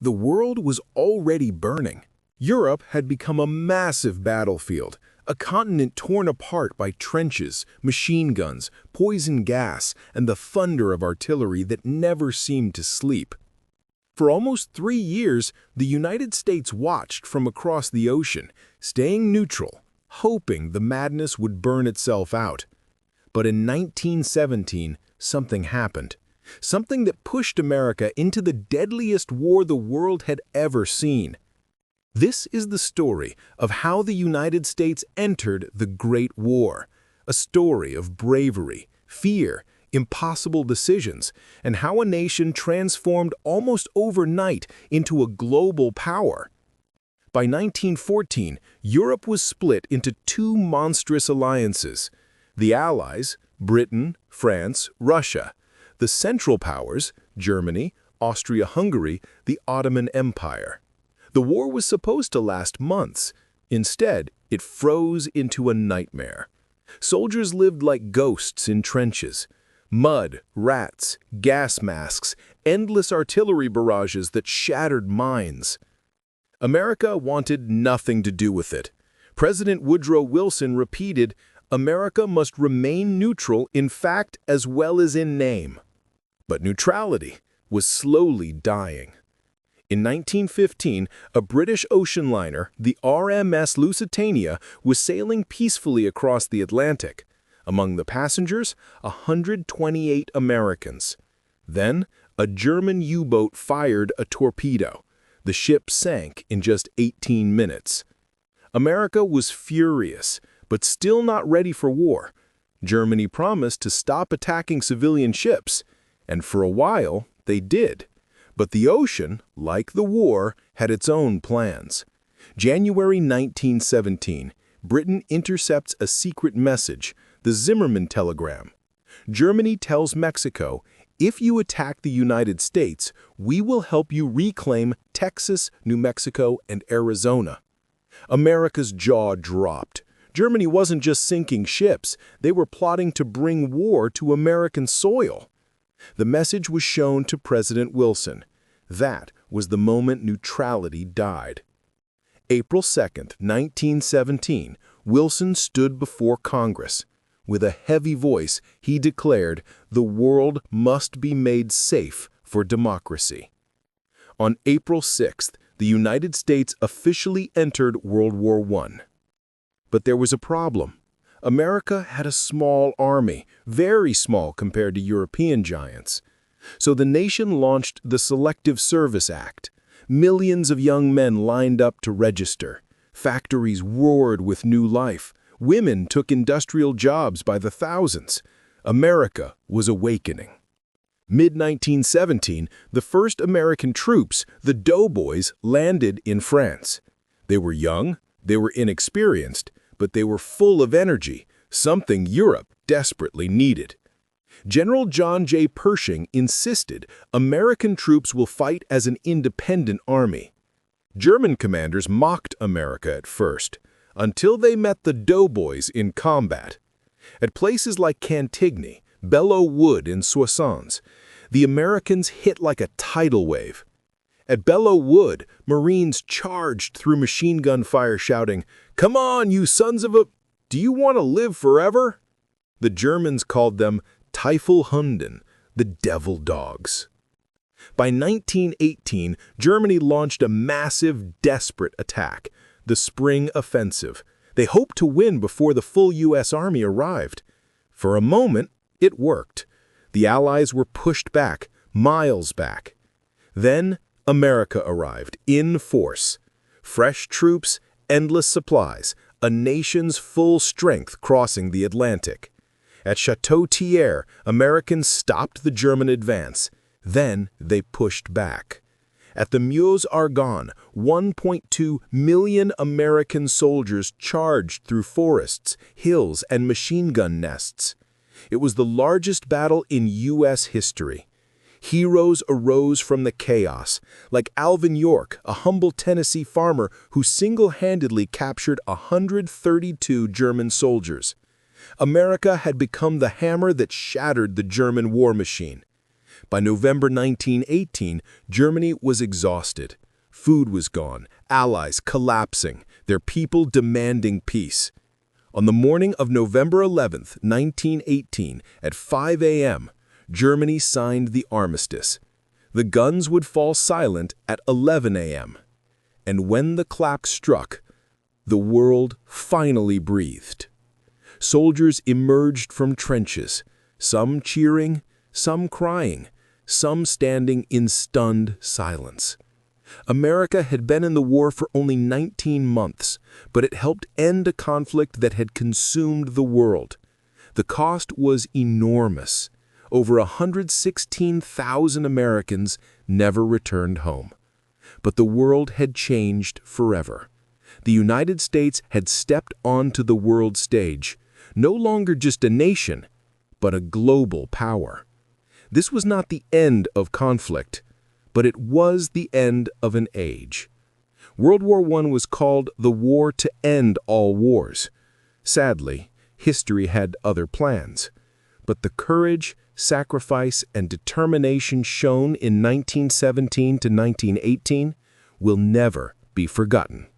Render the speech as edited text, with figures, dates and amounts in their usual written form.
The world was already burning. Europe had become a massive battlefield, a continent torn apart by trenches, machine guns, poison gas, and the thunder of artillery that never seemed to sleep. For almost 3 years, the United States watched from across the ocean, staying neutral, hoping the madness would burn itself out. But in 1917, something happened. Something that pushed America into the deadliest war the world had ever seen. This is the story of how the United States entered the Great War, a story of bravery, fear, impossible decisions, and how a nation transformed almost overnight into a global power. By 1914, Europe was split into two monstrous alliances: the Allies, Britain, France, Russia; the Central Powers, Germany, Austria-Hungary, the Ottoman Empire. The war was supposed to last months. Instead, it froze into a nightmare. Soldiers lived like ghosts in trenches. Mud, rats, gas masks, endless artillery barrages that shattered minds. America wanted nothing to do with it. President Woodrow Wilson repeated, "America must remain neutral in fact as well as in name." But neutrality was slowly dying. In 1915, a British ocean liner, the RMS Lusitania, was sailing peacefully across the Atlantic. Among the passengers, 128 Americans. Then, a German U-boat fired a torpedo. The ship sank in just 18 minutes. America was furious, but still not ready for war. Germany promised to stop attacking civilian ships, and for a while, they did. But the ocean, like the war, had its own plans. January 1917, Britain intercepts a secret message, the Zimmermann telegram. Germany tells Mexico, "If you attack the United States, we will help you reclaim Texas, New Mexico, and Arizona." America's jaw dropped. Germany wasn't just sinking ships, they were plotting to bring war to American soil. The message was shown to President Wilson. That was the moment neutrality died. April 2, 1917, Wilson stood before Congress. With a heavy voice, he declared, "The world must be made safe for democracy." On April 6th, the United States officially entered World War I. But there was a problem. America had a small army, very small compared to European giants. So the nation launched the Selective Service Act. Millions of young men lined up to register. Factories roared with new life. Women took industrial jobs by the thousands. America was awakening. Mid-1917, the first American troops, the Doughboys, landed in France. They were young, they were inexperienced, but they were full of energy, something Europe desperately needed. General John J. Pershing insisted American troops will fight as an independent army. German commanders mocked America at first, until they met the Doughboys in combat. At places like Cantigny, Belleau Wood, and Soissons, the Americans hit like a tidal wave. At Belleau Wood, Marines charged through machine gun fire shouting, "Come on, you sons of a... Do you want to live forever?" The Germans called them Teufelhunden, the devil dogs. By 1918, Germany launched a massive, desperate attack, the Spring Offensive. They hoped to win before the full U.S. Army arrived. For a moment, it worked. The Allies were pushed back, miles back. Then, America arrived, in force. Fresh troops, endless supplies, a nation's full strength crossing the Atlantic. At Château-Thierry, Americans stopped the German advance. Then they pushed back. At the Meuse-Argonne, 1.2 million American soldiers charged through forests, hills, and machine gun nests. It was the largest battle in U.S. history. Heroes arose from the chaos, like Alvin York, a humble Tennessee farmer who single-handedly captured 132 German soldiers. America had become the hammer that shattered the German war machine. By November 1918, Germany was exhausted. Food was gone, allies collapsing, their people demanding peace. On the morning of November 11, 1918, at 5 a.m., Germany signed the armistice. The guns would fall silent at 11 a.m. And when the clock struck, the world finally breathed. Soldiers emerged from trenches, some cheering, some crying, some standing in stunned silence. America had been in the war for only 19 months, but it helped end a conflict that had consumed the world. The cost was enormous. Over 116,000 Americans never returned home. But the world had changed forever. The United States had stepped onto the world stage, no longer just a nation, but a global power. This was not the end of conflict, but it was the end of an age. World War I was called the war to end all wars. Sadly, history had other plans. But the courage, sacrifice, and determination shown in 1917 to 1918 will never be forgotten.